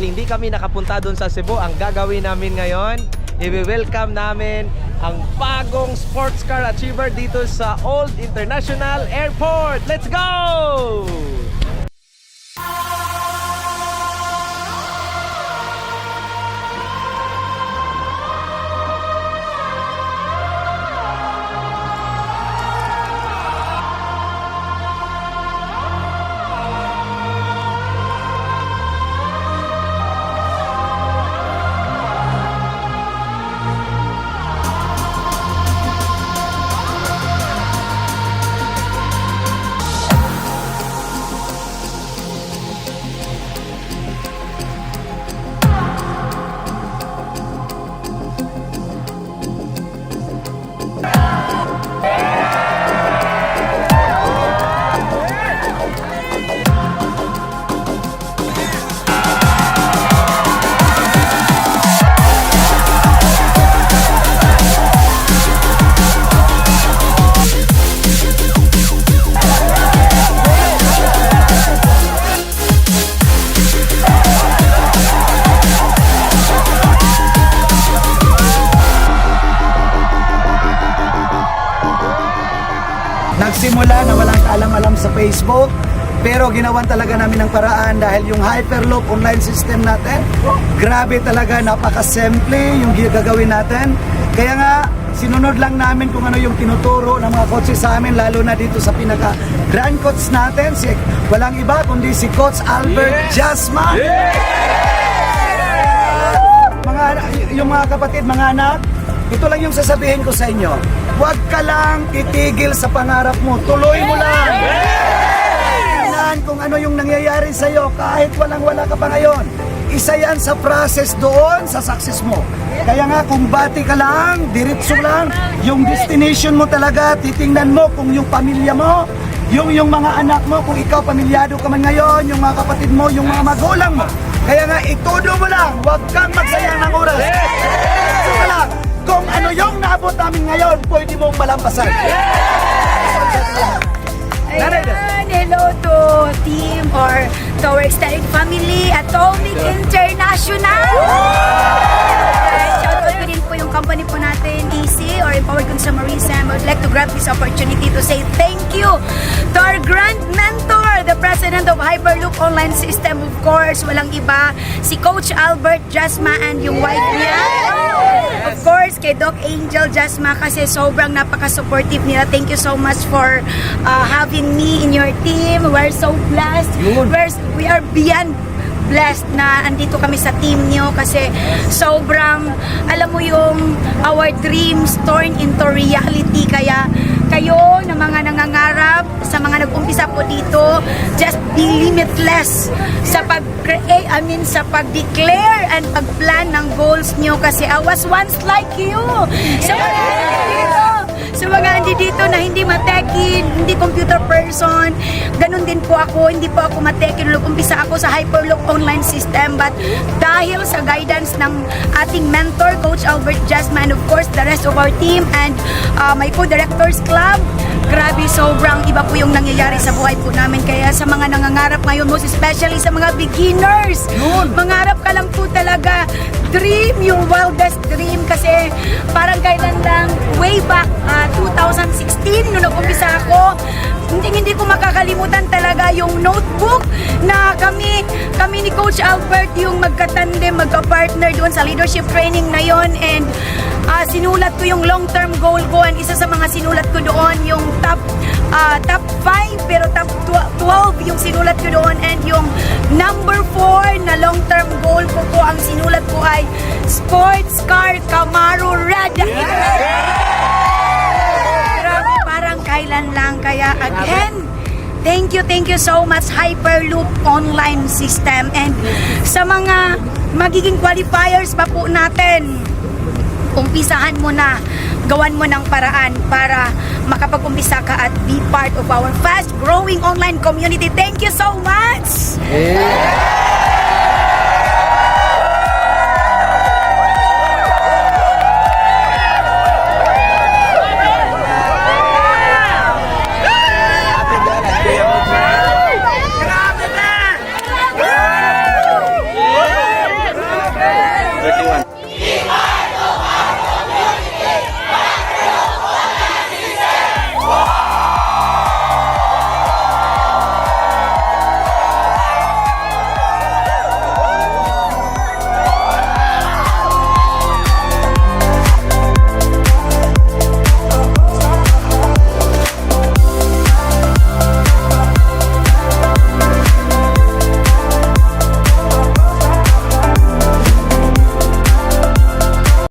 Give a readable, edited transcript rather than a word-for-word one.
dahil hindi kami nakapunta doon sa Cebu, ang gagawin namin ngayon, i-welcome namin ang bagong sports car achiever dito sa Old International Airport. Let's go! Nagsimula na walang kaalam-alam sa Facebook, pero ginawan talaga namin ng paraan dahil yung Hyperloop online system natin, grabe talaga, napaka-simple yung gagawin natin. Kaya nga, sinunod lang namin kung ano yung tinuturo ng mga coaches sa amin, lalo na dito sa pinaka-grand coach natin, walang iba kundi si Coach Albert Jasma. Yung mga kapatid, mga anak, ito lang yung sasabihin ko sa inyo. Huwag ka lang titigil sa pangarap mo. Tuloy mo lang. Tingnan kung ano yung nangyayari sa'yo kahit walang-wala ka pa ngayon. Isa yan sa process doon sa success mo. Kaya nga kung bati ka lang, diretso lang, yung destination mo talaga, titingnan mo kung yung pamilya mo, yung mga anak mo, kung ikaw pamilyado ka man ngayon, yung mga kapatid mo, yung mga magulang mo. Kaya nga itudo mo lang, huwag kang magsayang ng oras. Diretso ka lang. Kung ano yung naabot namin ngayon, pwede mong malampasan. Ayan, hello to team or to our extended family, Atomic International. Shout out ko din po yung company po natin, EC or Empowered Consumerism. I would like to grab this opportunity to say thank you to our grand mentor, the president of Hyperloop Online System, of course, walang iba, si Coach Albert Jasma and yung wife niya. Of course, kay Doc Angel Jasma kasi sobrang napaka-supportive nila. Thank you so much for having me in your team. We're so blessed. We are beyond blessed na andito kami sa team niyo kasi sobrang, alam mo yung our dreams turn into reality. Kaya kayo na mga nangangarap, sa mga nag-umpisa po dito, just be limitless sa pag-create, sa pag-declare and pag-plan ng goals nyo kasi I was once like you. Sa mga dito na hindi matekin, hindi computer person, ganun din po ako, hindi po ako matekin. Nag-umpisa ako sa Hyperloop online system, but dahil sa guidance ng ating mentor, Coach Albert Jasma, and of course the rest of our team and my co-directors club, grabe, sobrang iba po yung nangyayari sa buhay po namin. Kaya sa mga nangangarap ngayon, most especially sa mga beginners, mangarap ka lang po talaga, dream yung wildest dream kasi parang kailan lang, way back 2016 nung nag-umpisa ako, hindi ko makakalimutan talaga yung notebook na kami ni Coach Albert yung magkatandem, magka-partner doon sa leadership training na yon, and sinulat ko yung long-term goal ko, and isa sa mga sinulat ko doon yung top 5 pero top 12 yung sinulat ko doon, and yung number 4 na long-term goal ko ang sinulat ko ay sports car Camaro Red. Parang kailan lang, kaya again, thank you so much Hyperloop online system, and sa mga magiging qualifiers pa po natin, umpisahan mo na, gawan mo ng paraan para makapag-umpisa ka at be part of our fast growing online community. Thank you so much!